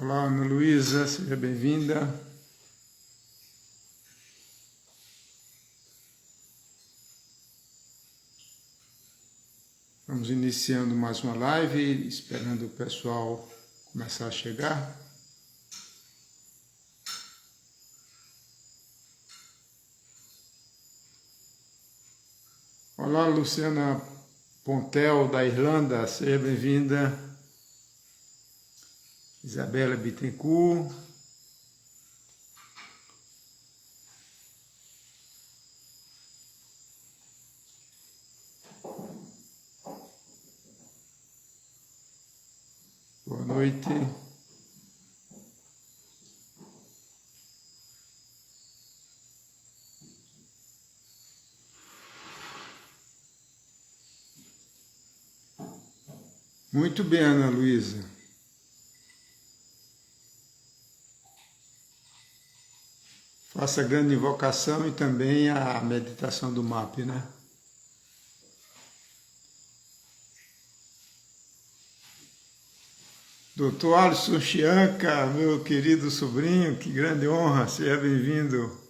Olá, Ana Luísa, seja bem-vinda. Vamos iniciando mais uma live, esperando o pessoal começar a chegar. Olá, Luciana Pontel, da Irlanda, seja bem-vinda. Isabela Bittencourt. Boa noite. Muito bem, Ana Luísa. Faça a grande invocação e também a meditação do MAP, né? Doutor Alisson Chianca, meu querido sobrinho, que grande honra, seja bem-vindo.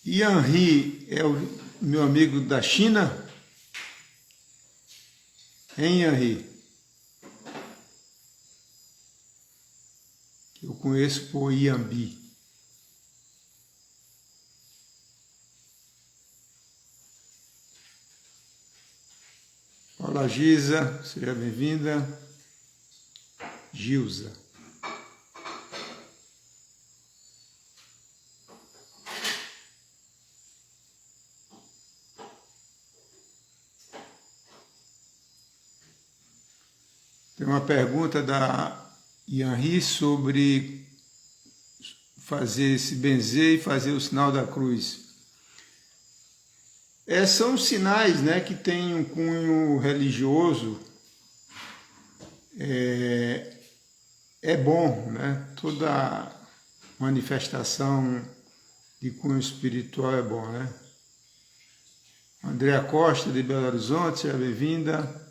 Yanri é o meu amigo da China? Hein, Yanri? Que eu conheço por Iambi. Olá, Giza, seja bem-vinda. Gilza. Tem uma pergunta da Yanri sobre fazer se benzer e fazer o sinal da cruz. São sinais, né, que têm um cunho religioso. É bom, né? Toda manifestação de cunho espiritual é bom, né? Andréa Costa, de Belo Horizonte, seja bem-vinda.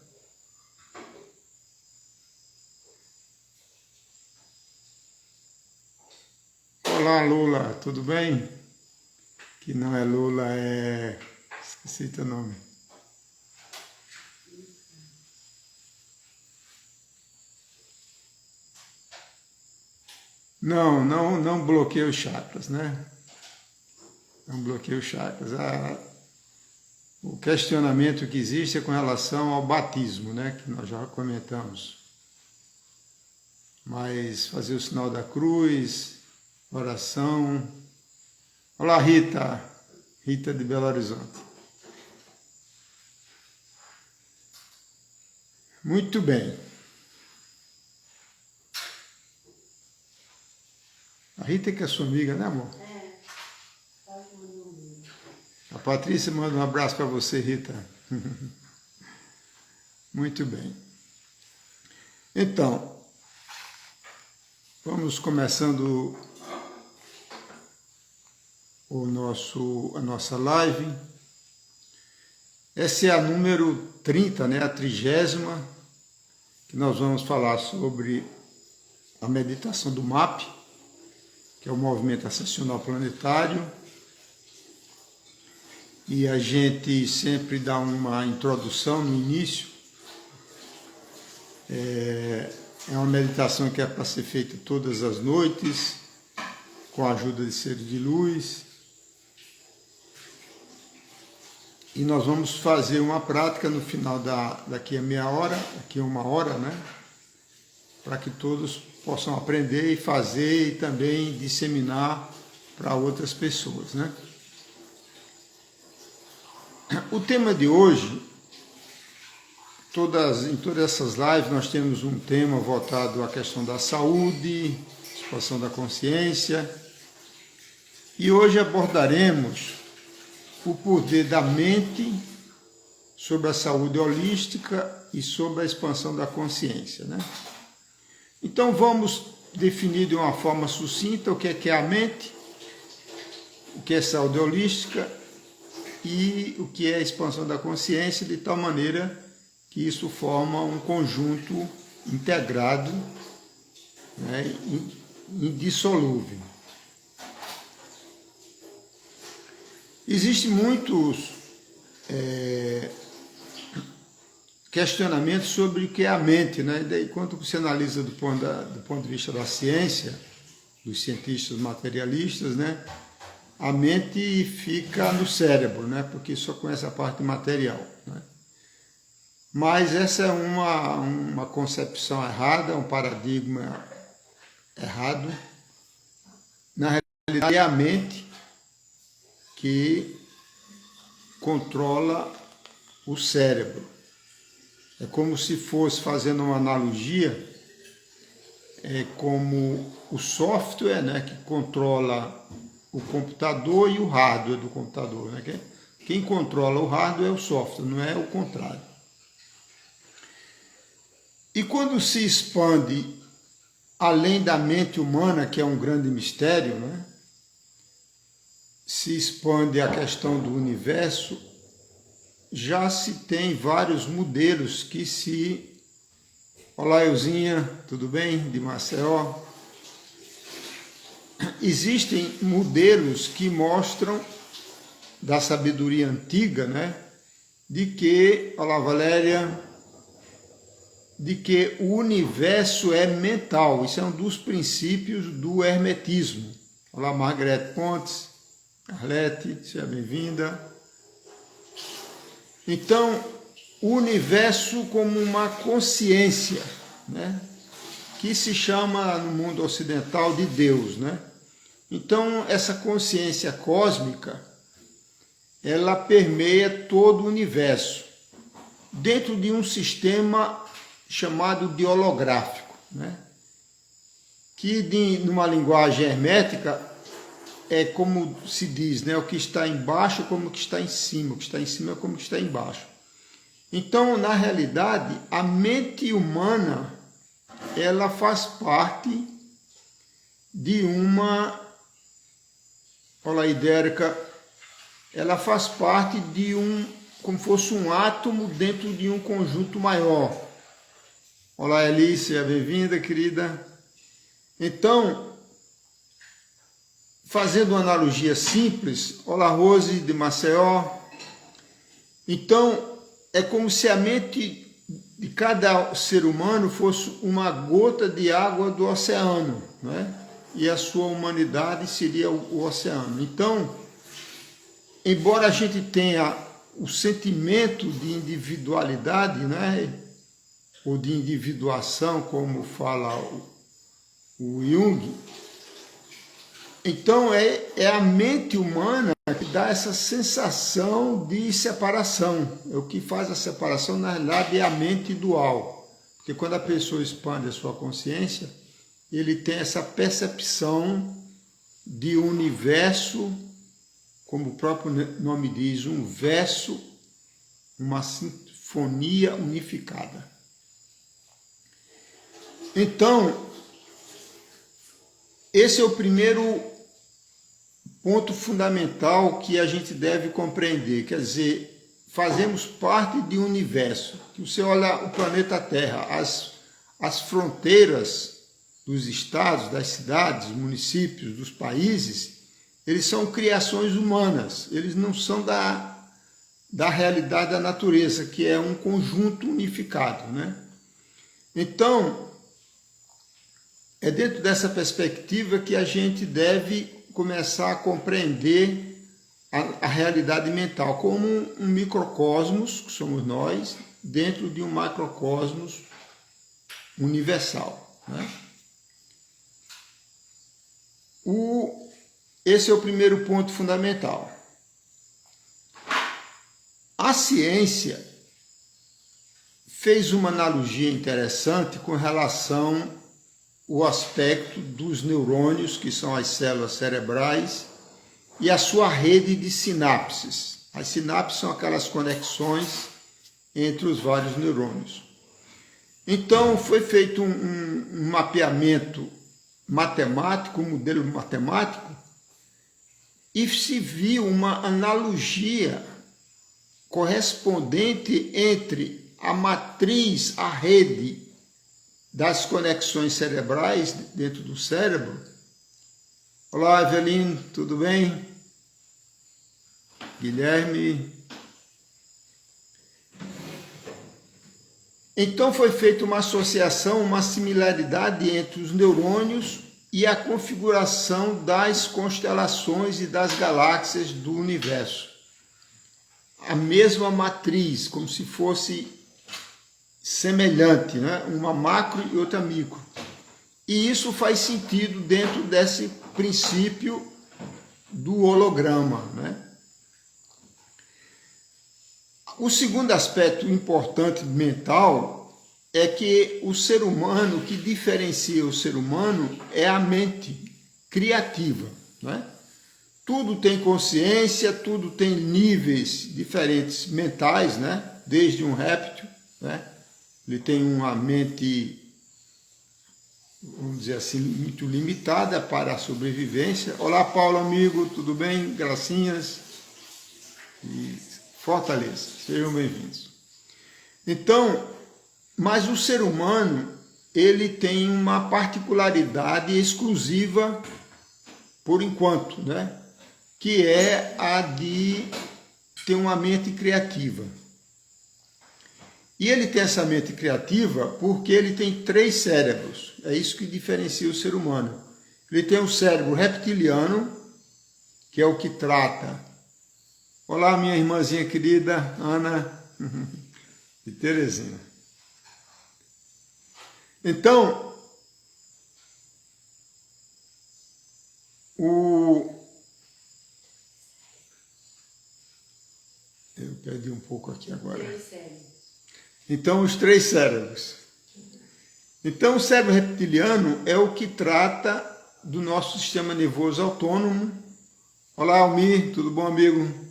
Olá, Lula, tudo bem? Que não é Lula, esqueci teu nome. Não bloqueia os chakras, né? Não bloqueia os chakras. O questionamento que existe é com relação ao batismo, né? Que nós já comentamos. Mas fazer o sinal da cruz, oração. Olá, Rita de Belo Horizonte. Muito bem. A Rita que é sua amiga, né, amor? A Patrícia manda um abraço para você, Rita. Muito bem. Então, vamos começando a nossa live. Essa é a número 30, né, a 30ª, que nós vamos falar sobre a meditação do MAP, que é o Movimento Ascensional Planetário. E a gente sempre dá uma introdução no início. É uma meditação que é para ser feita todas as noites, com a ajuda de seres de luz. E nós vamos fazer uma prática no final daqui a meia hora, daqui a 1 hora, né? Para que todos possam aprender e fazer e também disseminar para outras pessoas, né? O tema de hoje, em todas essas lives nós temos um tema voltado à questão da saúde, expansão da consciência, e hoje abordaremos o poder da mente sobre a saúde holística e sobre a expansão da consciência, né? Então vamos definir de uma forma sucinta o que é a mente, o que é saúde holística e o que é a expansão da consciência, de tal maneira que isso forma um conjunto integrado, né, indissolúvel. Existem muitos questionamentos sobre o que é a mente, né? E daí, quando você analisa do ponto de vista da ciência, dos cientistas materialistas, né? A mente fica no cérebro, né? Porque só conhece a parte material, né? Mas essa é uma concepção errada, um paradigma errado. Na realidade, é a mente que controla o cérebro. É como se fosse, fazendo uma analogia, é como o software, né, que controla o computador e o hardware do computador, né? Quem controla o hardware é o software, não é o contrário. E quando se expande além da mente humana, que é um grande mistério, né? Se expande a questão do universo, já se tem vários modelos que se... Olá, Euzinha, tudo bem? De Maceió. Existem modelos que mostram, da sabedoria antiga, né? De que, olá, Valéria, de que o universo é mental. Isso é um dos princípios do hermetismo. Olá, Margarete Pontes, Arlete, seja bem-vinda. Então, o universo como uma consciência, né? Que se chama no mundo ocidental de Deus, né? Então, essa consciência cósmica, ela permeia todo o universo, dentro de um sistema chamado de holográfico, né? Que numa linguagem hermética é como se diz, né? O que está embaixo como o que está em cima, o que está em cima é como o que está embaixo. Então, na realidade, a mente humana, ela faz parte de uma... Olá, Idérica. Ela faz parte de como fosse um átomo dentro de um conjunto maior. Olá, Elícia, bem-vinda, querida. Então, fazendo uma analogia simples, olá, Rose, de Maceió. Então, é como se a mente de cada ser humano fosse uma gota de água do oceano, né? E a sua humanidade seria o oceano. Então, embora a gente tenha o sentimento de individualidade, né? Ou de individuação, como fala o Jung, então é a mente humana que dá essa sensação de separação. O que faz a separação, na realidade, é a mente dual. Porque quando a pessoa expande a sua consciência, ele tem essa percepção de universo, como o próprio nome diz, um verso, uma sinfonia unificada. Então, esse é o primeiro ponto fundamental que a gente deve compreender. Quer dizer, fazemos parte de um universo. Você olha o planeta Terra, as fronteiras dos estados, das cidades, dos municípios, dos países, eles são criações humanas, eles não são da realidade da natureza, que é um conjunto unificado, né? Então, é dentro dessa perspectiva que a gente deve começar a compreender a realidade mental como um microcosmos, que somos nós, dentro de um macrocosmos universal, né? Esse é o primeiro ponto fundamental. A ciência fez uma analogia interessante com relação ao aspecto dos neurônios, que são as células cerebrais, e a sua rede de sinapses. As sinapses são aquelas conexões entre os vários neurônios. Então, foi feito um mapeamento matemático, um modelo matemático, e se viu uma analogia correspondente entre a matriz, a rede das conexões cerebrais dentro do cérebro. Olá, Evelyn, tudo bem? Guilherme. Então foi feita uma associação, uma similaridade entre os neurônios e a configuração das constelações e das galáxias do universo. A mesma matriz, como se fosse semelhante, né? Uma macro e outra micro. E isso faz sentido dentro desse princípio do holograma, né? O segundo aspecto importante mental é que o ser humano, o que diferencia o ser humano é a mente criativa, né? Tudo tem consciência, tudo tem níveis diferentes mentais, né? Desde um réptil, né? Ele tem uma mente, vamos dizer assim, muito limitada para a sobrevivência. Olá, Paulo, amigo, tudo bem? Gracinhas e Fortaleza, sejam bem-vindos. Então, mas o ser humano, ele tem uma particularidade exclusiva, por enquanto, né? Que é a de ter uma mente criativa. E ele tem essa mente criativa porque ele tem 3 cérebros. É isso que diferencia o ser humano. Ele tem o cérebro reptiliano, que é o que trata. Olá, minha irmãzinha querida, Ana e Terezinha. Então, eu perdi um pouco aqui agora. Então, os 3 cérebros. Então, o cérebro reptiliano é o que trata do nosso sistema nervoso autônomo. Olá, Almir, tudo bom, amigo?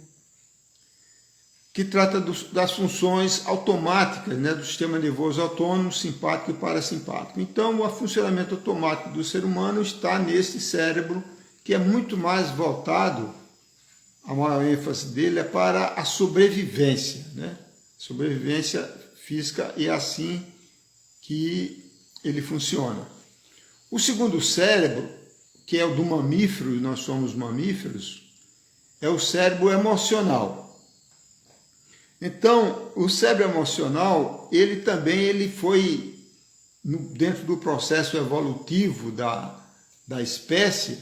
Que trata das funções automáticas, né, do sistema nervoso autônomo, simpático e parasimpático. Então, o funcionamento automático do ser humano está nesse cérebro, que é muito mais voltado, a maior ênfase dele é para a sobrevivência, né? Sobrevivência física, e é assim que ele funciona. O segundo cérebro, que é o do mamífero, e nós somos mamíferos, é o cérebro emocional. Então, o cérebro emocional, ele foi, dentro do processo evolutivo da espécie,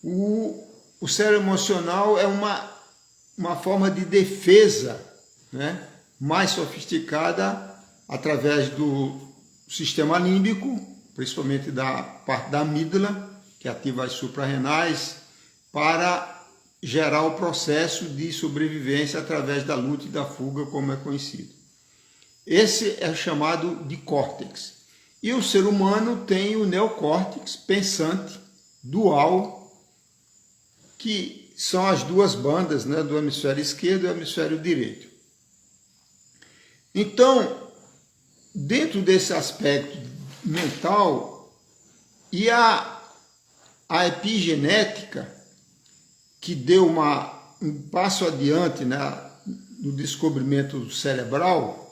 o cérebro emocional é uma forma de defesa, né, mais sofisticada através do sistema límbico, principalmente da parte da amígdala, que ativa as suprarrenais, para gerar o processo de sobrevivência através da luta e da fuga, como é conhecido. Esse é chamado de córtex. E o ser humano tem o neocórtex pensante, dual, que são as 2 bandas, né, do hemisfério esquerdo e do hemisfério direito. Então, dentro desse aspecto mental, e a epigenética, que deu um passo adiante, né, no descobrimento cerebral,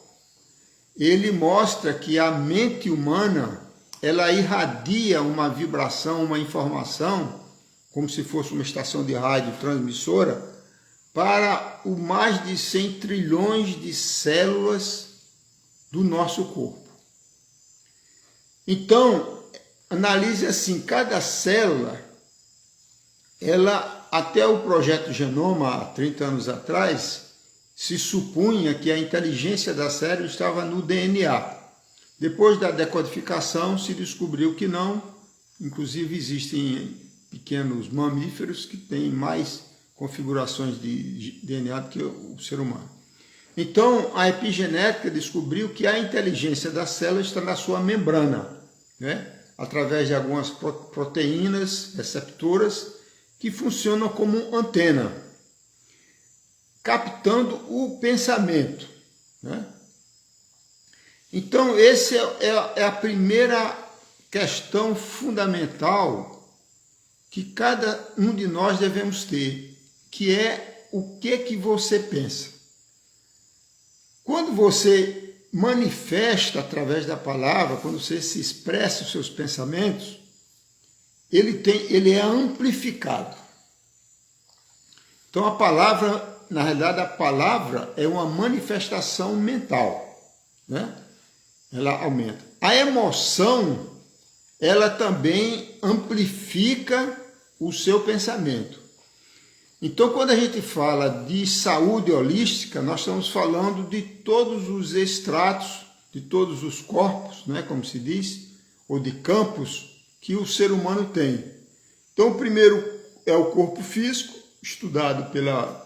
ele mostra que a mente humana, ela irradia uma vibração, uma informação, como se fosse uma estação de rádio transmissora, para o mais de 100 trilhões de células do nosso corpo. Então, analise assim, cada célula, ela, até o projeto Genoma, há 30 anos atrás, se supunha que a inteligência da célula estava no DNA. Depois da decodificação, se descobriu que não. Inclusive, existem pequenos mamíferos que têm mais configurações de DNA do que o ser humano. Então, a epigenética descobriu que a inteligência da célula está na sua membrana, né? Através de algumas proteínas receptoras que funcionam como antena, captando o pensamento, né? Então, essa é a primeira questão fundamental que cada um de nós devemos ter, que é o que você pensa. Quando você manifesta através da palavra, quando você se expressa os seus pensamentos, ele é amplificado. Então a palavra, na realidade, a palavra é uma manifestação mental, né? Ela aumenta. A emoção, ela também amplifica o seu pensamento. Então, quando a gente fala de saúde holística, nós estamos falando de todos os estratos, de todos os corpos, né, como se diz, ou de campos que o ser humano tem. Então, o primeiro é o corpo físico, estudado pela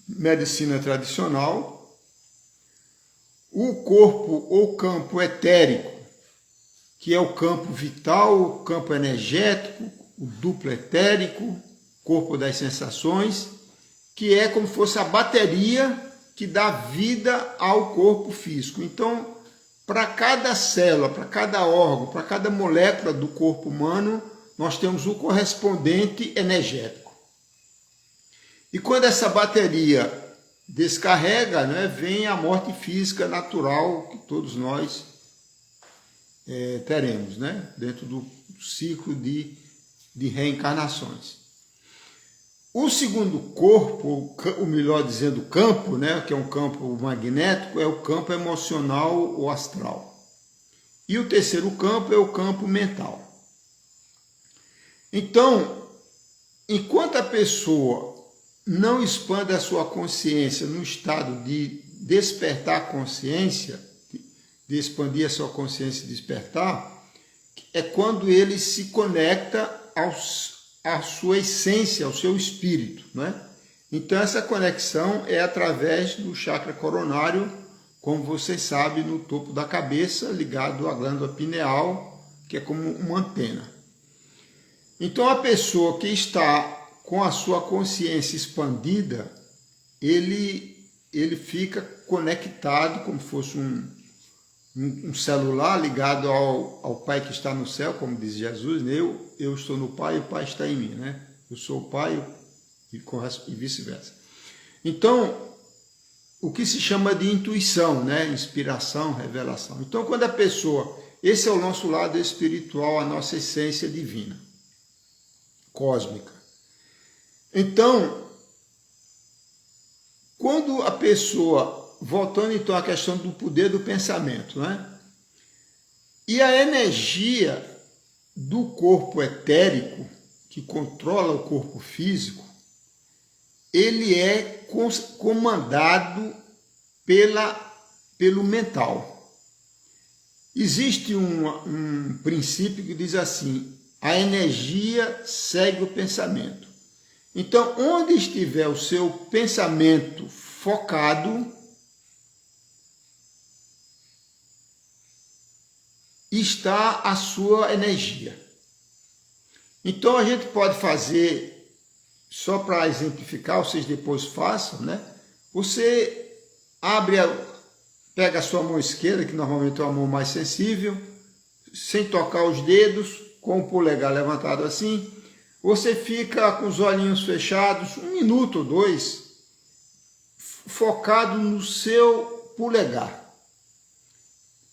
medicina tradicional. O corpo ou campo etérico, que é o campo vital, o campo energético, o duplo etérico, corpo das sensações, que é como se fosse a bateria que dá vida ao corpo físico. Então, para cada célula, para cada órgão, para cada molécula do corpo humano, nós temos o correspondente energético. E quando essa bateria descarrega, né, vem a morte física natural que todos nós teremos, né, dentro do ciclo de reencarnações. O segundo corpo, ou melhor dizendo, campo, né, que é um campo magnético, é o campo emocional ou astral. E o terceiro campo é o campo mental. Então, enquanto a pessoa não expande a sua consciência no estado de despertar a consciência, de expandir a sua consciência e despertar, é quando ele se conecta à sua essência, ao seu espírito, né? Então essa conexão é através do chakra coronário, como vocês sabem, no topo da cabeça, ligado à glândula pineal, que é como uma antena. Então a pessoa que está com a sua consciência expandida, ele fica conectado como fosse um celular ligado ao Pai que está no céu, como diz Jesus, né? Eu estou no Pai e o Pai está em mim, né? Eu sou o Pai e vice-versa. Então, o que se chama de intuição, né? Inspiração, revelação. Então, quando a pessoa, esse é o nosso lado espiritual, a nossa essência divina, cósmica. Então, quando a pessoa, voltando então à questão do poder do pensamento, né? E a energia do corpo etérico, que controla o corpo físico, ele é comandado pelo mental. Existe um princípio que diz assim: a energia segue o pensamento. Então, onde estiver o seu pensamento focado, está a sua energia. Então, a gente pode fazer, só para exemplificar, vocês depois façam, né? Você pega a sua mão esquerda, que normalmente é a mão mais sensível, sem tocar os dedos, com o polegar levantado assim, você fica com os olhinhos fechados, 1 minuto ou 2, focado no seu polegar.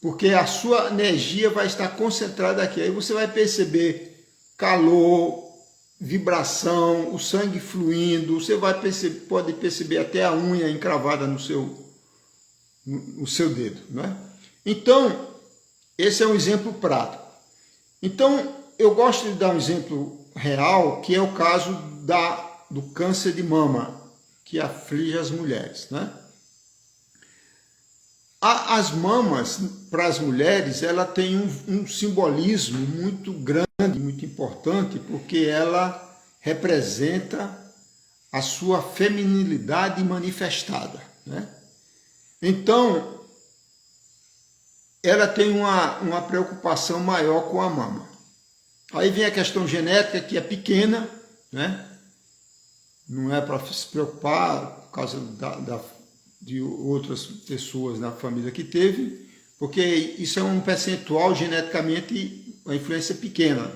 Porque a sua energia vai estar concentrada aqui. Aí você vai perceber calor, vibração, o sangue fluindo, você pode perceber até a unha encravada no seu dedo, não é? Então, esse é um exemplo prático. Então, eu gosto de dar um exemplo real, que é o caso do câncer de mama, que aflige as mulheres, né? As mamas, para as mulheres, ela tem um simbolismo muito grande, muito importante, porque ela representa a sua feminilidade manifestada, né? Então, ela tem uma preocupação maior com a mama. Aí vem a questão genética, que é pequena, né? Não é para se preocupar por causa de outras pessoas na família que teve, porque isso é um percentual geneticamente, uma influência pequena,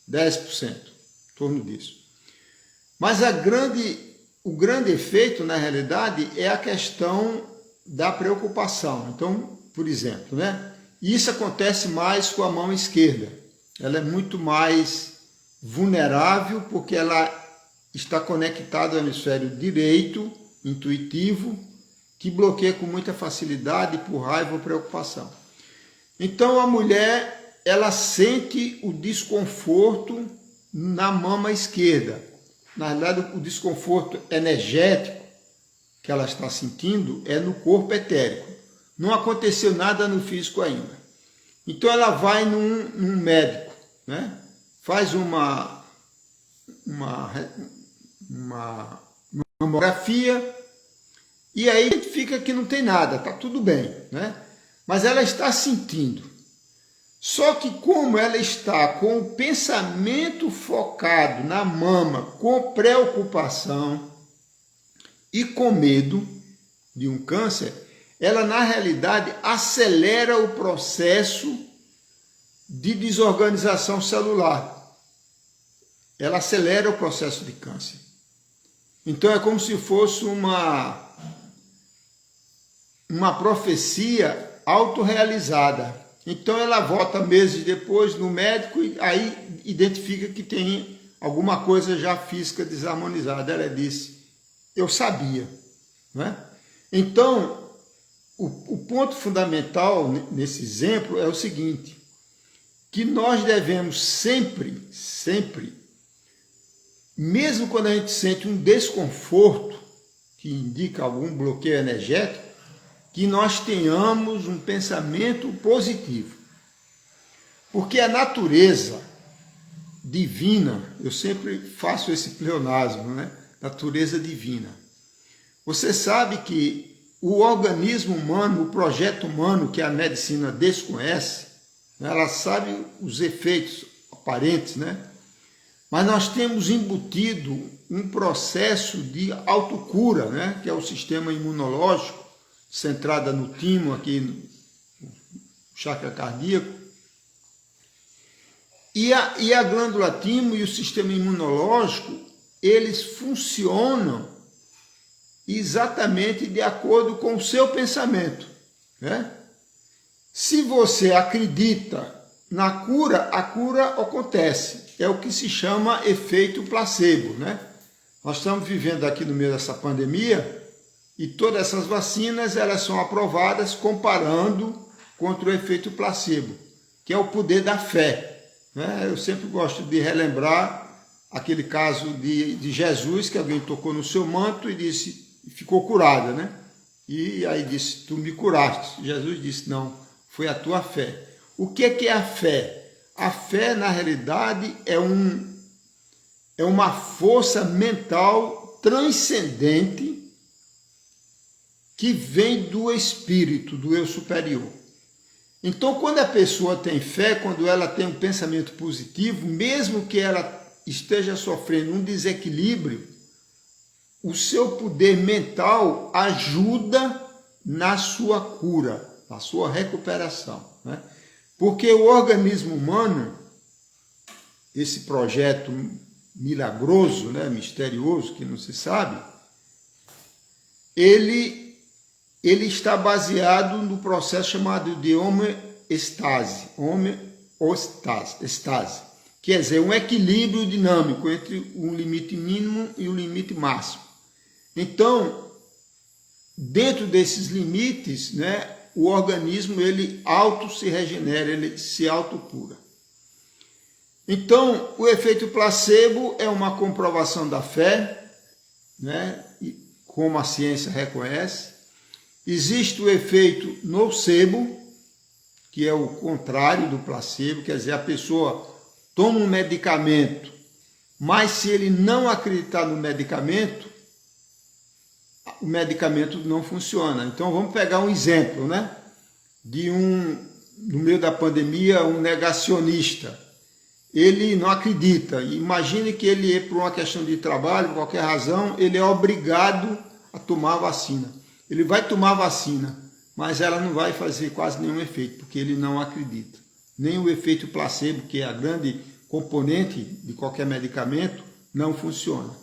10%, em torno disso. Mas o grande efeito, na realidade, é a questão da preocupação. Então, por exemplo, né? Isso acontece mais com a mão esquerda. Ela é muito mais vulnerável porque ela está conectada ao hemisfério direito, intuitivo, que bloqueia com muita facilidade por raiva ou preocupação. Então a mulher, ela sente o desconforto na mama esquerda. Na verdade, o desconforto energético que ela está sentindo é no corpo etérico. Não aconteceu nada no físico ainda. Então ela vai num médico, né? Faz uma mamografia e aí identifica que não tem nada, está tudo bem, né? Mas ela está sentindo. Só que como ela está com o pensamento focado na mama, com preocupação e com medo de um câncer, ela na realidade acelera o processo de desorganização celular. Ela acelera o processo de câncer. Então é como se fosse uma profecia autorrealizada. Então ela volta meses depois no médico e aí identifica que tem alguma coisa já física desarmonizada. Ela disse, eu sabia. Não é? Então, o ponto fundamental nesse exemplo é o seguinte, que nós devemos sempre, mesmo quando a gente sente um desconforto, que indica algum bloqueio energético, que nós tenhamos um pensamento positivo. Porque a natureza divina, eu sempre faço esse pleonasmo, né? Natureza divina. Você sabe que o organismo humano, o projeto humano que a medicina desconhece, ela sabe os efeitos aparentes, né? Mas nós temos embutido um processo de autocura, né? Que é o sistema imunológico, centrada no timo, aqui no chakra cardíaco. E a glândula timo e o sistema imunológico, eles funcionam exatamente de acordo com o seu pensamento, né? Se você acredita na cura, a cura acontece. É o que se chama efeito placebo, né? Nós estamos vivendo aqui no meio dessa pandemia e todas essas vacinas, elas são aprovadas comparando contra o efeito placebo, que é o poder da fé, né? Eu sempre gosto de relembrar aquele caso de Jesus, que alguém tocou no seu manto e disse, ficou curada, né? E aí disse, tu me curaste. Jesus disse, não, foi a tua fé. O que é a fé? A fé, na realidade, é uma força mental transcendente que vem do espírito, do eu superior. Então, quando a pessoa tem fé, quando ela tem um pensamento positivo, mesmo que ela esteja sofrendo um desequilíbrio, o seu poder mental ajuda na sua cura, na sua recuperação, né? Porque o organismo humano, esse projeto milagroso, né, misterioso, que não se sabe, ele está baseado no processo chamado de homeostase, quer dizer, um equilíbrio dinâmico entre um limite mínimo e um limite máximo. Então, dentro desses limites, né, o organismo ele se regenera, ele se autocura. Então, o efeito placebo é uma comprovação da fé, né, como a ciência reconhece. Existe o efeito nocebo, que é o contrário do placebo, quer dizer, a pessoa toma um medicamento, mas se ele não acreditar no medicamento, o medicamento não funciona. Então vamos pegar um exemplo, né? No meio da pandemia, um negacionista. Ele não acredita. Imagine que ele, por uma questão de trabalho, por qualquer razão, ele é obrigado a tomar a vacina. Ele vai tomar a vacina, mas ela não vai fazer quase nenhum efeito, porque ele não acredita. Nem o efeito placebo, que é a grande componente de qualquer medicamento, não funciona.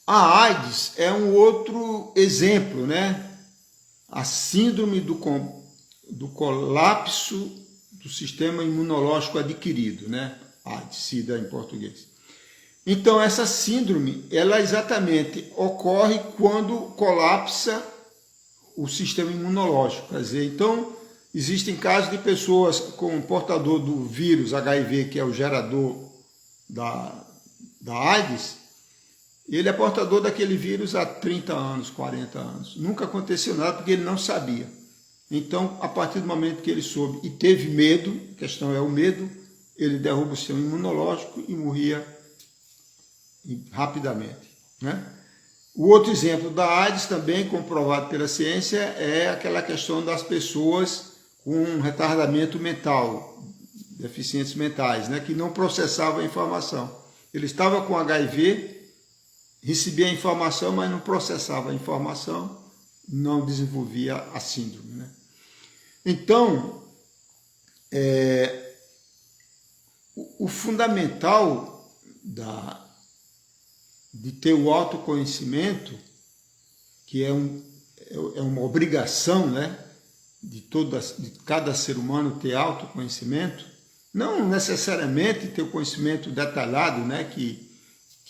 A AIDS é um outro exemplo, né? a síndrome do colapso do sistema imunológico adquirido, né? AIDS, SIDA em português. Então, essa síndrome, ela exatamente ocorre quando colapsa o sistema imunológico. Quer dizer, então, existem casos de pessoas com portador do vírus HIV, que é o gerador da AIDS, ele é portador daquele vírus há 30 anos, 40 anos. Nunca aconteceu nada porque ele não sabia. Então, a partir do momento que ele soube e teve medo, a questão é o medo, ele derruba o sistema imunológico e morria rapidamente, né? O outro exemplo da AIDS, também comprovado pela ciência, é aquela questão das pessoas com retardamento mental, deficientes mentais, né, que não processavam a informação. Ele estava com HIV, recebia a informação, mas não processava a informação, não desenvolvia a síndrome, né? Então, o fundamental de ter o autoconhecimento, que é uma obrigação, né, de cada ser humano ter autoconhecimento, não necessariamente ter o conhecimento detalhado, né, que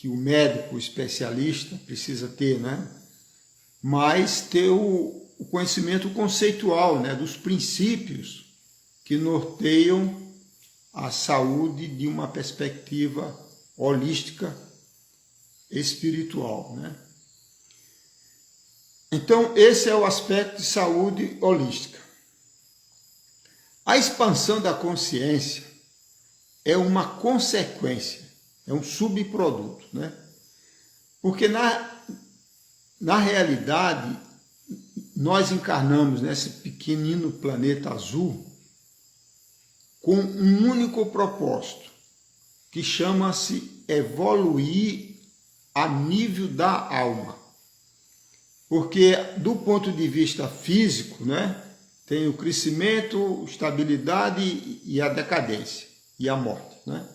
o médico, o especialista precisa ter, né, mas ter o conhecimento conceitual, né, dos princípios que norteiam a saúde de uma perspectiva holística espiritual, né? Então, esse é o aspecto de saúde holística. A expansão da consciência é uma consequência, é um subproduto, né? Porque na realidade nós encarnamos nesse pequenino planeta azul com um único propósito, que chama-se evoluir a nível da alma. Porque do ponto de vista físico, né, tem o crescimento, estabilidade e a decadência e a morte, né?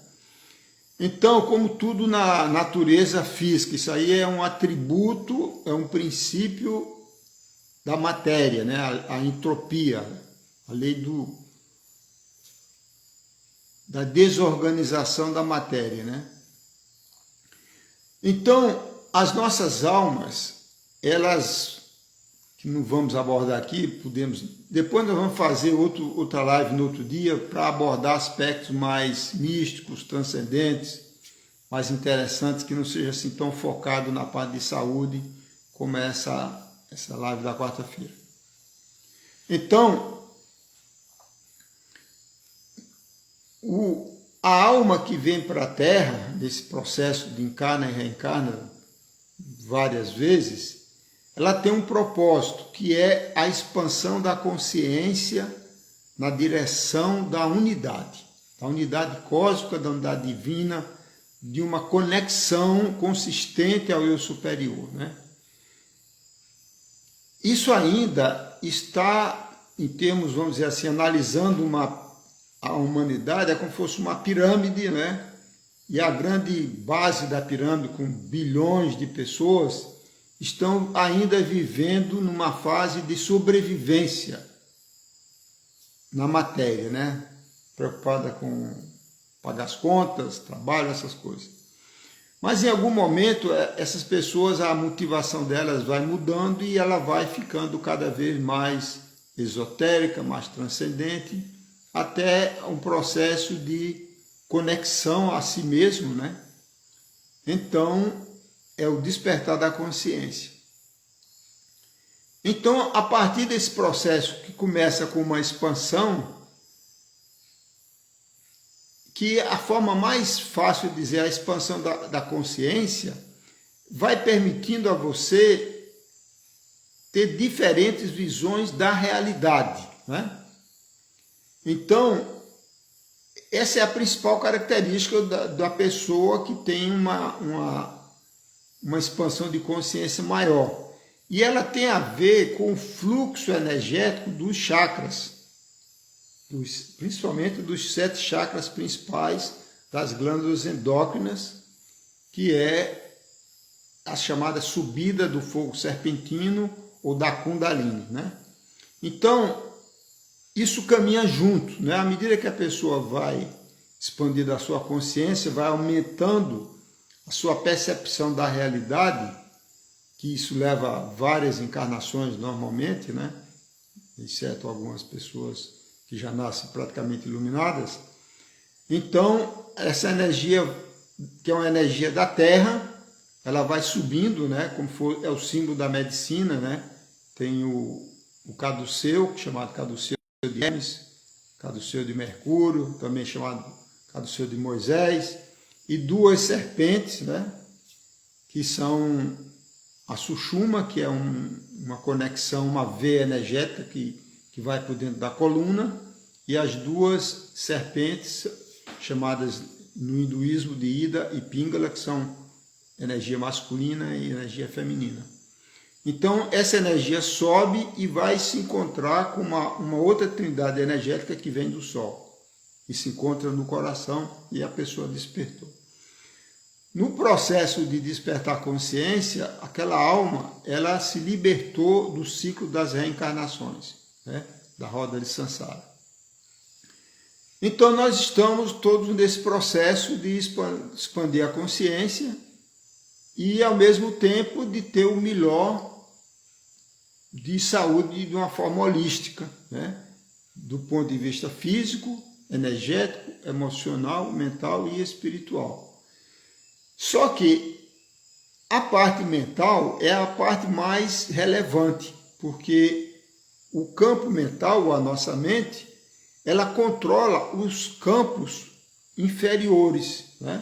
Então, como tudo na natureza física, isso aí é um atributo, é um princípio da matéria, né? A entropia, a lei da desorganização da matéria, né? Então, as nossas almas, elas, que não vamos abordar aqui, depois nós vamos fazer outra live no outro dia para abordar aspectos mais místicos, transcendentes, mais interessantes, que não seja assim tão focado na parte de saúde como essa live da quarta-feira. Então, a alma que vem para a Terra, nesse processo de encarna e reencarna várias vezes, ela tem um propósito, que é a expansão da consciência na direção da unidade cósmica, da unidade divina, de uma conexão consistente ao eu superior, né? Isso ainda está, em termos, vamos dizer assim, analisando a humanidade, é como se fosse uma pirâmide, né? E a grande base da pirâmide, com bilhões de pessoas, estão ainda vivendo numa fase de sobrevivência na matéria, né? Preocupada com pagar as contas, trabalho, essas coisas. Mas em algum momento essas pessoas, a motivação delas vai mudando e ela vai ficando cada vez mais esotérica, mais transcendente, até um processo de conexão a si mesmo, né? Então, é o despertar da consciência. Então, a partir desse processo que começa com uma expansão, que a forma mais fácil de dizer a expansão da consciência vai permitindo a você ter diferentes visões da realidade, né? Então, essa é a principal característica da pessoa que tem uma expansão de consciência maior. E ela tem a ver com o fluxo energético dos chakras, principalmente dos 7 chakras principais das glândulas endócrinas, que é a chamada subida do fogo serpentino ou da Kundalini, né? Então, isso caminha junto, né? À medida que a pessoa vai expandindo a sua consciência, vai aumentando a sua percepção da realidade, que isso leva a várias encarnações normalmente, né? Exceto algumas pessoas que já nascem praticamente iluminadas. Então, essa energia, que é uma energia da Terra, ela vai subindo, né? Como é o símbolo da medicina, né? Tem o caduceu, chamado caduceu de Hermes, caduceu de Mercúrio, também chamado caduceu de Moisés, e duas serpentes, né? Que são a Sushuma, que é uma conexão, uma veia energética que vai por dentro da coluna, e as duas serpentes, chamadas no hinduísmo de Ida e Pingala, que são energia masculina e energia feminina. Então, essa energia sobe e vai se encontrar com uma outra trindade energética que vem do Sol, e se encontra no coração e a pessoa despertou. No processo de despertar consciência, aquela alma, ela se libertou do ciclo das reencarnações, né? Da roda de Sansara. Então nós estamos todos nesse processo de expandir a consciência e ao mesmo tempo de ter o melhor de saúde de uma forma holística, né? Do ponto de vista físico, energético, emocional, mental e espiritual. Só que a parte mental é a parte mais relevante, porque o campo mental, a nossa mente, ela controla os campos inferiores, né?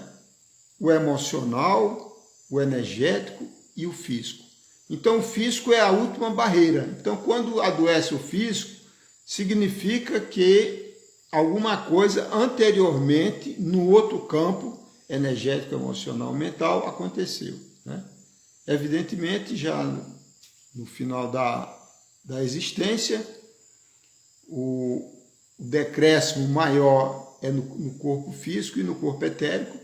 O emocional, o energético e o físico. Então, o físico é a última barreira. Então, quando adoece o físico, significa que alguma coisa anteriormente, no outro campo, energético, emocional, mental, aconteceu, né? Evidentemente, já no final da existência, o decréscimo maior é no corpo físico e no corpo etérico,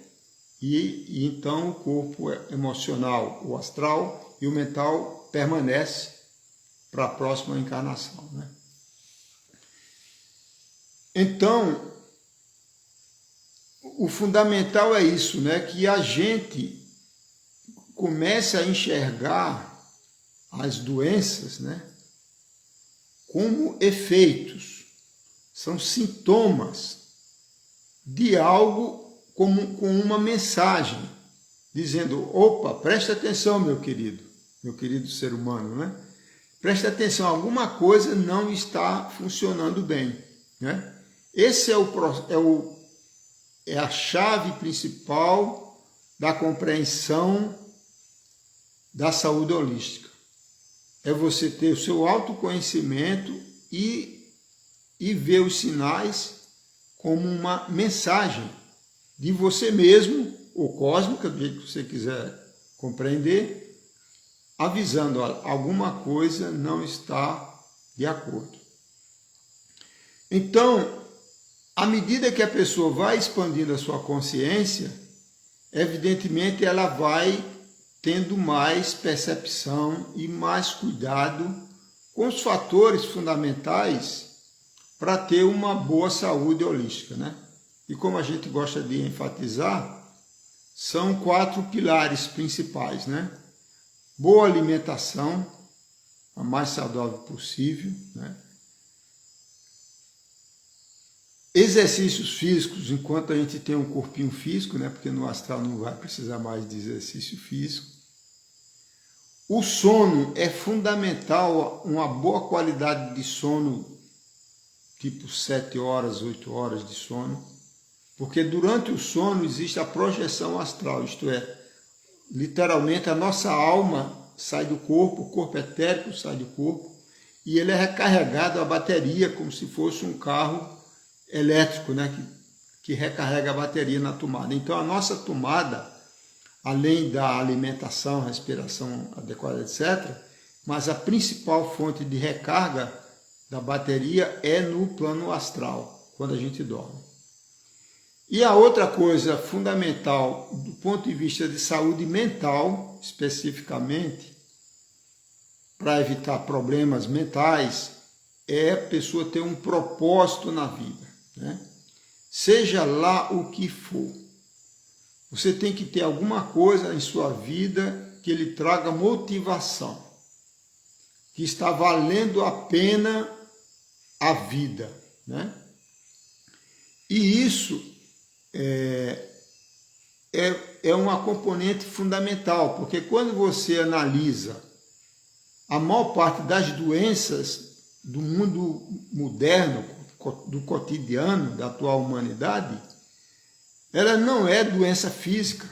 e então o corpo emocional, o astral e o mental permanece para a próxima encarnação, né? Então, o fundamental é isso, né? Que a gente comece a enxergar as doenças, né? Como efeitos, são sintomas de algo com uma mensagem, dizendo, opa, presta atenção, meu querido ser humano, né? Presta atenção, alguma coisa não está funcionando bem, né? Esse é a chave principal da compreensão da saúde holística. É você ter o seu autoconhecimento e ver os sinais como uma mensagem de você mesmo, ou cósmica, do jeito que você quiser compreender, avisando, olha, alguma coisa não está de acordo. Então, à medida que a pessoa vai expandindo a sua consciência, evidentemente ela vai tendo mais percepção e mais cuidado com os fatores fundamentais para ter uma boa saúde holística, né? E como a gente gosta de enfatizar, são 4 pilares principais, né? Boa alimentação, a mais saudável possível, né? Exercícios físicos, enquanto a gente tem um corpinho físico, né? Porque no astral não vai precisar mais de exercício físico. O sono é fundamental, uma boa qualidade de sono, tipo 7 horas, 8 horas de sono, porque durante o sono existe a projeção astral, isto é, literalmente a nossa alma sai do corpo, o corpo etérico sai do corpo, e ele é recarregado a bateria como se fosse um carro elétrico, né, que recarrega a bateria na tomada. Então a nossa tomada, além da alimentação, respiração adequada, etc., mas a principal fonte de recarga da bateria é no plano astral, quando a gente dorme. E a outra coisa fundamental, do ponto de vista de saúde mental, especificamente, para evitar problemas mentais, é a pessoa ter um propósito na vida, né? Seja lá o que for. Você tem que ter alguma coisa em sua vida que lhe traga motivação, que está valendo a pena a vida, né? E isso é uma componente fundamental, porque quando você analisa a maior parte das doenças do mundo moderno, do cotidiano, da atual humanidade, ela não é doença física.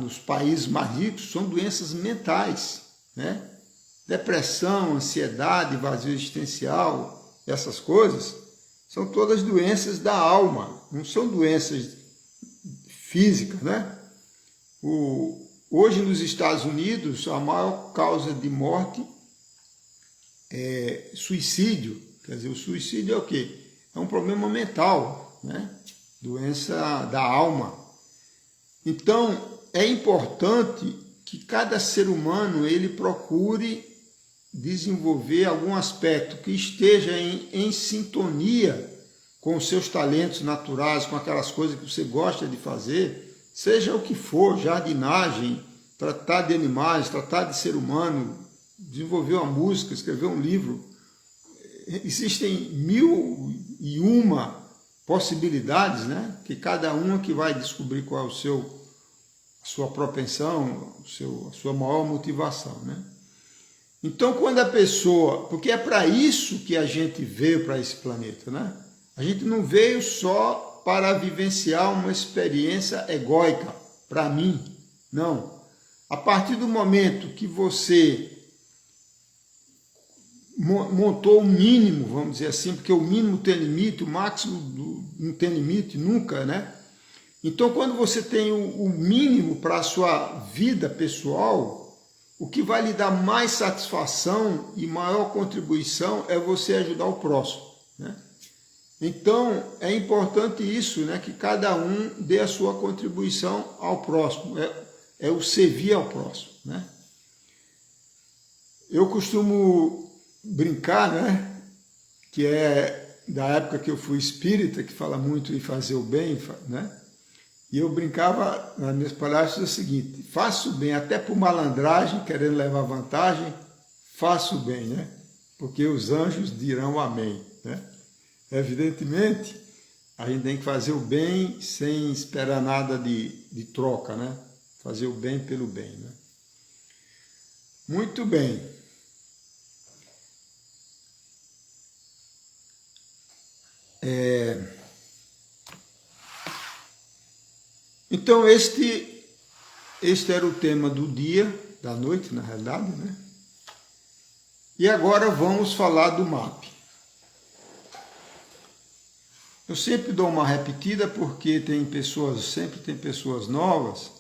Nos países mais ricos são doenças mentais, né? Depressão, ansiedade, vazio existencial, essas coisas são todas doenças da alma, não são doenças físicas, né? Hoje nos Estados Unidos a maior causa de morte é suicídio. Quer dizer, o suicídio é o quê? É um problema mental, né? Doença da alma. Então, é importante que cada ser humano ele procure desenvolver algum aspecto que esteja em sintonia com os seus talentos naturais, com aquelas coisas que você gosta de fazer, seja o que for, jardinagem, tratar de animais, tratar de ser humano, desenvolver uma música, escrever um livro. Existem 1001 possibilidades, né? Que cada uma que vai descobrir qual é a sua propensão, a sua maior motivação, né? Então, quando a pessoa... Porque é para isso que a gente veio para esse planeta, né? A gente não veio só para vivenciar uma experiência egóica, para mim, não. A partir do momento que você montou o mínimo, vamos dizer assim, porque o mínimo tem limite, o máximo não tem limite nunca, né? Então, quando você tem o mínimo para a sua vida pessoal, o que vai lhe dar mais satisfação e maior contribuição é você ajudar o próximo, né? Então, é importante isso, né? Que cada um dê a sua contribuição ao próximo, é o servir ao próximo, né? Eu costumo brincar, né? Que é da época que eu fui espírita, que fala muito em fazer o bem, né? E eu brincava nas minhas palestras o seguinte: faço o bem até por malandragem, querendo levar vantagem, faço o bem, né? Porque os anjos dirão amém, né? Evidentemente, a gente tem que fazer o bem sem esperar nada de troca, né? Fazer o bem pelo bem, né? Muito bem. Então, este era o tema do dia, da noite, na realidade, né? E agora vamos falar do MAP. Eu sempre dou uma repetida porque sempre tem pessoas novas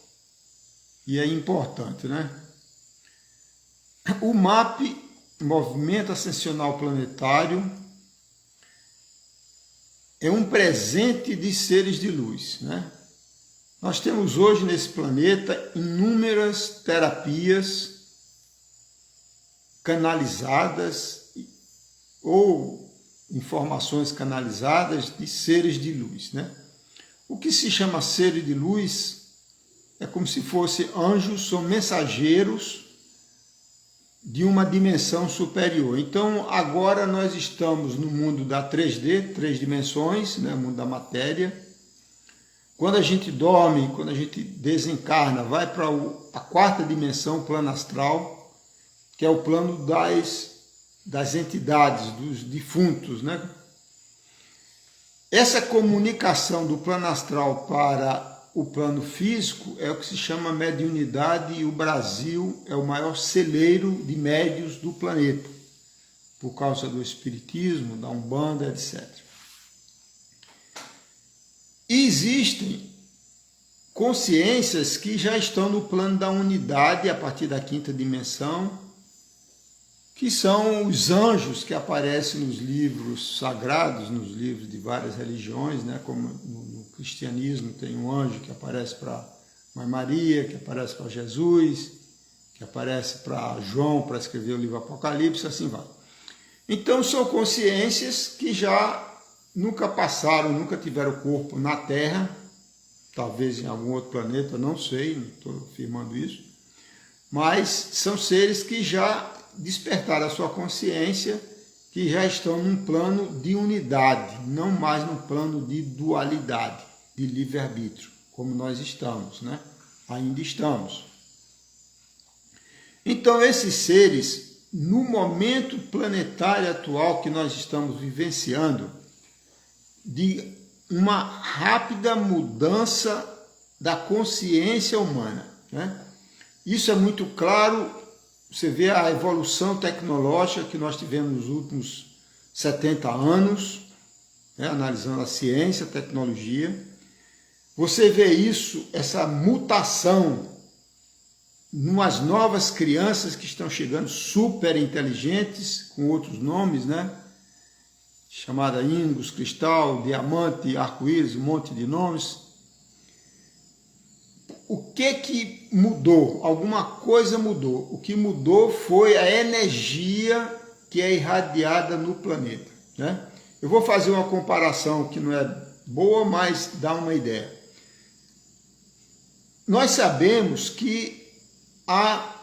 e é importante, né? O MAP, Movimento Ascensional Planetário, é um presente de seres de luz, né? Nós temos hoje nesse planeta inúmeras terapias canalizadas ou informações canalizadas de seres de luz, né? O que se chama seres de luz é como se fossem anjos, são mensageiros de uma dimensão superior. Então, agora nós estamos no mundo da 3D, 3 dimensões, né? Mundo da matéria. Quando a gente dorme, quando a gente desencarna, vai para a 4ª dimensão, o plano astral, que é o plano das entidades, dos defuntos, né? Essa comunicação do plano astral para o plano físico é o que se chama mediunidade, e o Brasil é o maior celeiro de médiuns do planeta, por causa do espiritismo, da Umbanda, etc. E existem consciências que já estão no plano da unidade a partir da 5ª dimensão, que são os anjos que aparecem nos livros sagrados, nos livros de várias religiões, né? Como no cristianismo tem um anjo que aparece para Mãe Maria, que aparece para Jesus, que aparece para João para escrever o livro Apocalipse, assim vai. Então são consciências que já nunca passaram, nunca tiveram corpo na Terra, talvez em algum outro planeta, não sei, não estou afirmando isso, mas são seres que já despertaram a sua consciência, que já estão num plano de unidade, não mais num plano de dualidade, de livre-arbítrio, como nós estamos, né? Ainda estamos. Então esses seres, no momento planetário atual que nós estamos vivenciando, de uma rápida mudança da consciência humana, né? Isso é muito claro, você vê a evolução tecnológica que nós tivemos nos últimos 70 anos, né? Analisando a ciência, a tecnologia. Você vê isso, essa mutação, numas novas crianças que estão chegando super inteligentes, com outros nomes, né? Chamada Ingus, Cristal, Diamante, Arco-Íris, um monte de nomes. O que mudou? Alguma coisa mudou. O que mudou foi a energia que é irradiada no planeta, né? Eu vou fazer uma comparação que não é boa, mas dá uma ideia. Nós sabemos que há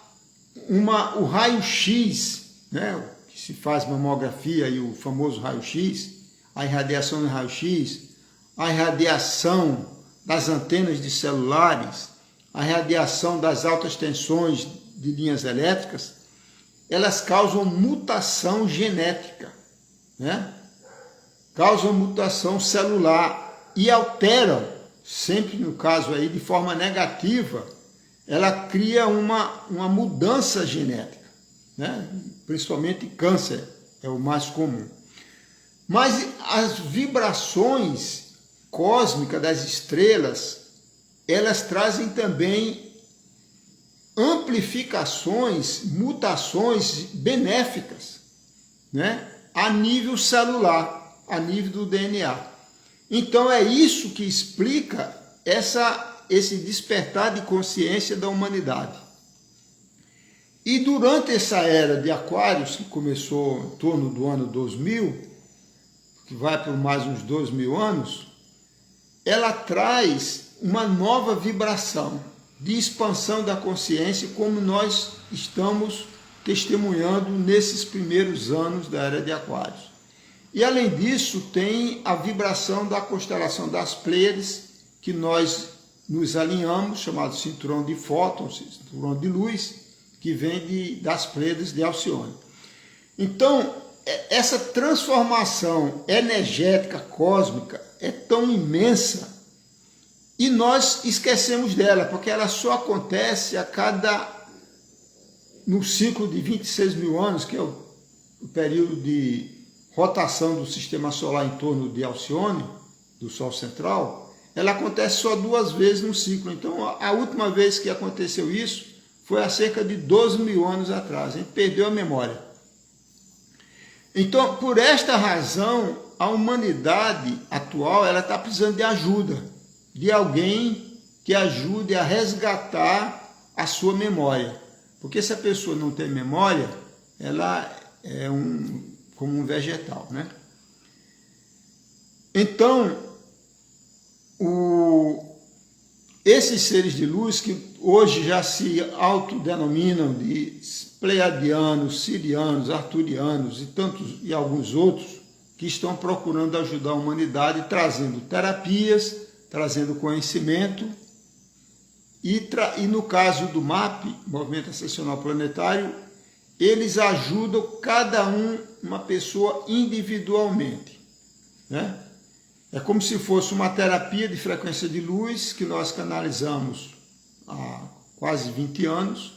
o raio-x, né, que se faz mamografia e o famoso raio-x, a irradiação do raio-x, a irradiação das antenas de celulares, a radiação das altas tensões de linhas elétricas, elas causam mutação genética, né? Causam mutação celular e alteram, sempre no caso aí de forma negativa, ela cria uma mudança genética, né? Principalmente câncer é o mais comum. Mas as vibrações cósmicas das estrelas, elas trazem também amplificações, mutações benéficas, né? A nível celular, a nível do DNA. Então é isso que explica esse despertar de consciência da humanidade. E durante essa era de Aquários, que começou em torno do ano 2000, que vai por mais uns 2000 anos, ela traz uma nova vibração de expansão da consciência, como nós estamos testemunhando nesses primeiros anos da era de Aquários. E além disso, tem a vibração da constelação das Pleiades, que nós nos alinhamos, chamado cinturão de fótons, cinturão de luz, que vem das Pleiades de Alcione. Então, essa transformação energética cósmica é tão imensa e nós esquecemos dela, porque ela só acontece no ciclo de 26 mil anos, que é o período de rotação do sistema solar em torno de Alcione, do Sol central. Ela acontece só 2 vezes no ciclo. Então, a última vez que aconteceu isso foi há cerca de 12 mil anos atrás. A gente perdeu a memória. Então, por esta razão, a humanidade atual ela está precisando de ajuda, de alguém que ajude a resgatar a sua memória. Porque se a pessoa não tem memória, ela é como um vegetal, né? Então, esses seres de luz que hoje já se autodenominam de pleiadianos, sirianos, arturianos e alguns outros que estão procurando ajudar a humanidade, trazendo terapias, trazendo conhecimento e no caso do MAP, Movimento Ascensional Planetário, eles ajudam uma pessoa individualmente, né? É como se fosse uma terapia de frequência de luz que nós canalizamos há quase 20 anos,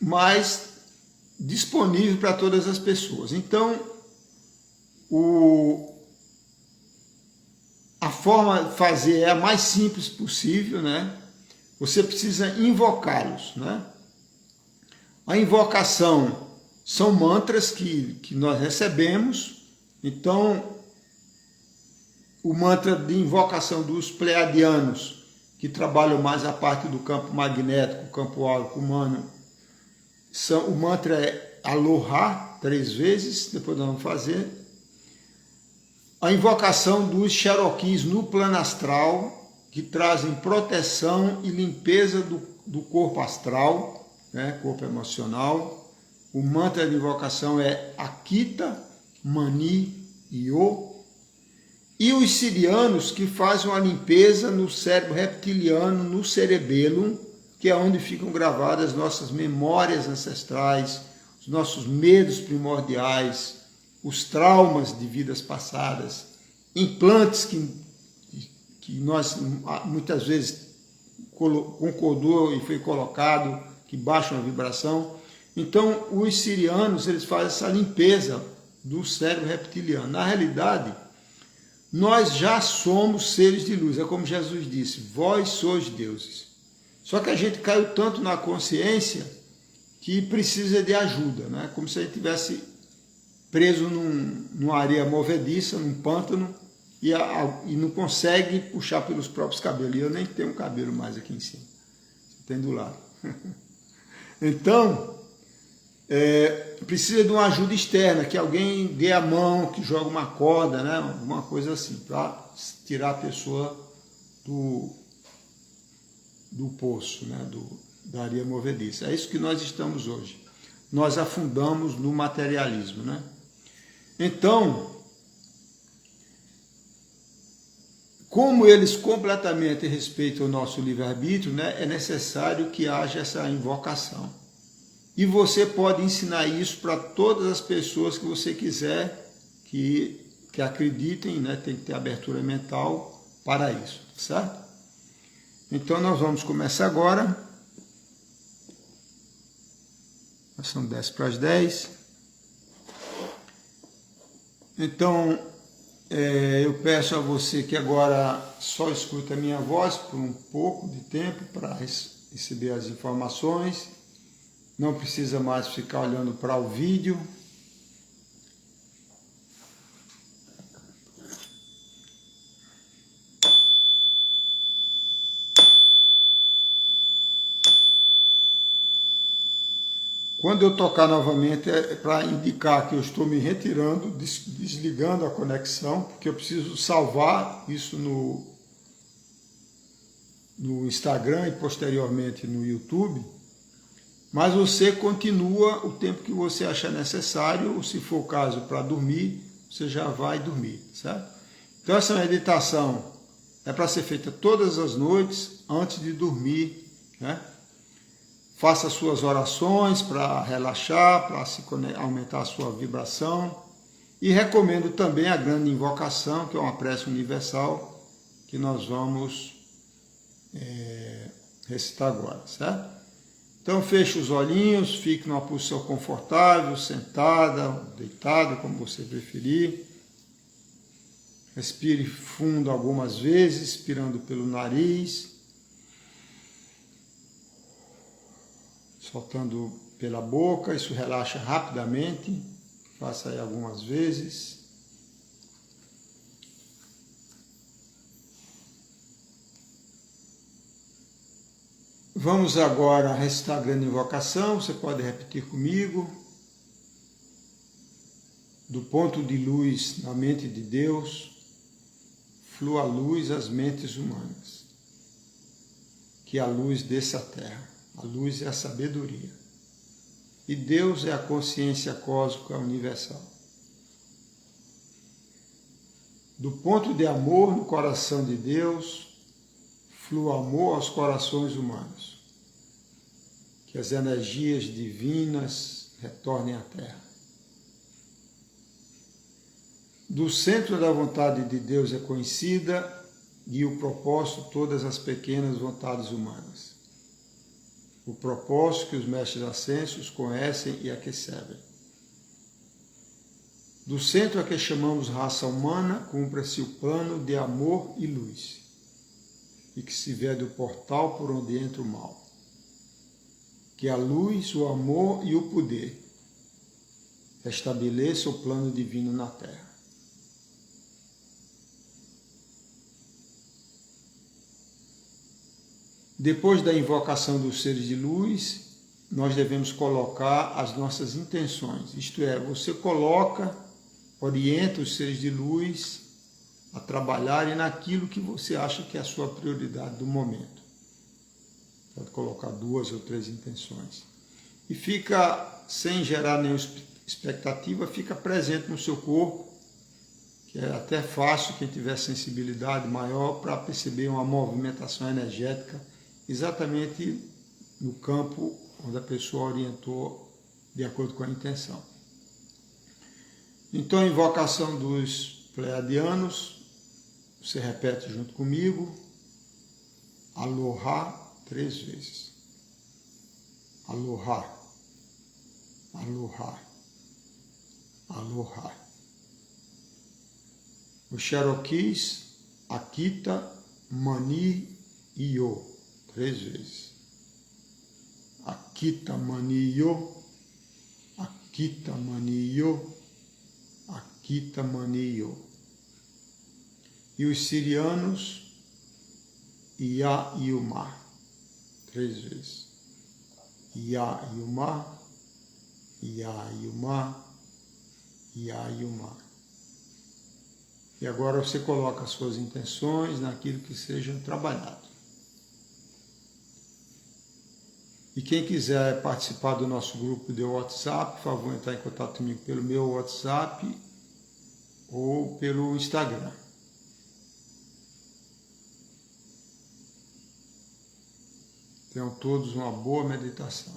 mas disponível para todas as pessoas. Então, a forma de fazer é a mais simples possível, né? Você precisa invocá-los, né? A invocação são mantras que nós recebemos. Então, o mantra de invocação dos pleiadianos, que trabalham mais a parte do campo magnético, campo áurico humano, o mantra é Aloha, 3 vezes, depois nós vamos fazer. A invocação dos Cherokees no plano astral, que trazem proteção e limpeza do corpo astral, né, corpo emocional. O mantra de invocação é Akita Mani Yo. E os sirianos que fazem uma limpeza no cérebro reptiliano, no cerebelo, que é onde ficam gravadas nossas memórias ancestrais, os nossos medos primordiais, os traumas de vidas passadas, implantes que nós muitas vezes concordou e foi colocado, que baixam a vibração. Então, os sirianos, eles fazem essa limpeza do cérebro reptiliano. Na realidade, nós já somos seres de luz. É como Jesus disse, vós sois deuses. Só que a gente caiu tanto na consciência que precisa de ajuda, né? Como se a gente estivesse preso numa areia movediça, num pântano, e não consegue puxar pelos próprios cabelos. E eu nem tenho cabelo mais aqui em cima. Você tem do lado. Então, precisa de uma ajuda externa, que alguém dê a mão, que joga uma corda, né? Alguma coisa assim, para tirar a pessoa do poço, né? Da areia movediça. É isso que nós estamos hoje. Nós afundamos no materialismo, né? Então, como eles completamente respeitam o nosso livre-arbítrio, né? É necessário que haja essa invocação. E você pode ensinar isso para todas as pessoas que você quiser que acreditem, né? Tem que ter abertura mental para isso, certo? Então nós vamos começar agora. São 10 para as 10. Então, eu peço a você que agora só escute a minha voz por um pouco de tempo para receber as informações. Não precisa mais ficar olhando para o vídeo. Quando eu tocar novamente é para indicar que eu estou me retirando, desligando a conexão, porque eu preciso salvar isso no Instagram e posteriormente no YouTube. Mas você continua o tempo que você achar necessário, ou se for o caso para dormir, você já vai dormir, certo? Então essa meditação é para ser feita todas as noites antes de dormir, né? Faça suas orações para relaxar, para aumentar a sua vibração. E recomendo também a grande invocação, que é uma prece universal, que nós vamos recitar agora, certo? Então feche os olhinhos, fique numa posição confortável, sentada, deitado, como você preferir. Respire fundo algumas vezes, expirando pelo nariz, soltando pela boca. Isso relaxa rapidamente. Faça aí algumas vezes. Vamos agora recitar a grande invocação. Você pode repetir comigo. Do ponto de luz na mente de Deus, flua a luz às mentes humanas. Que a luz desça à terra. A luz é a sabedoria. E Deus é a consciência cósmica universal. Do ponto de amor no coração de Deus, flua amor aos corações humanos. Que as energias divinas retornem à Terra. Do centro da vontade de Deus é conhecida e o propósito todas as pequenas vontades humanas. O propósito que os mestres ascensos conhecem e a que servem. Do centro a que chamamos raça humana, cumpra-se o plano de amor e luz, e que se vê do portal por onde entra o mal. Que a luz, o amor e o poder estabeleça o plano divino na Terra. Depois da invocação dos seres de luz, nós devemos colocar as nossas intenções. Isto é, você coloca, orienta os seres de luz a trabalharem naquilo que você acha que é a sua prioridade do momento. Pode colocar 2 ou 3 intenções. E fica, sem gerar nenhuma expectativa, fica presente no seu corpo, que é até fácil quem tiver sensibilidade maior para perceber uma movimentação energética exatamente no campo onde a pessoa orientou de acordo com a intenção. Então, a invocação dos pleiadianos, você repete junto comigo, Aloha 3 vezes. Aloha, Aloha, Aloha. Os Cherokees, Akita, Mani e Yo, 3 vezes. Akita, Mani, Yo, Akita, Mani, Yo, Akita, Mani, Yo. E os sirianos, Ia e Umar, 3 vezes. Ia e Umar, Ia e Umar, Ia e Umar. E agora você coloca as suas intenções naquilo que seja trabalhado. E quem quiser participar do nosso grupo de WhatsApp, por favor, entrar em contato comigo pelo meu WhatsApp ou pelo Instagram. Tenham todos uma boa meditação.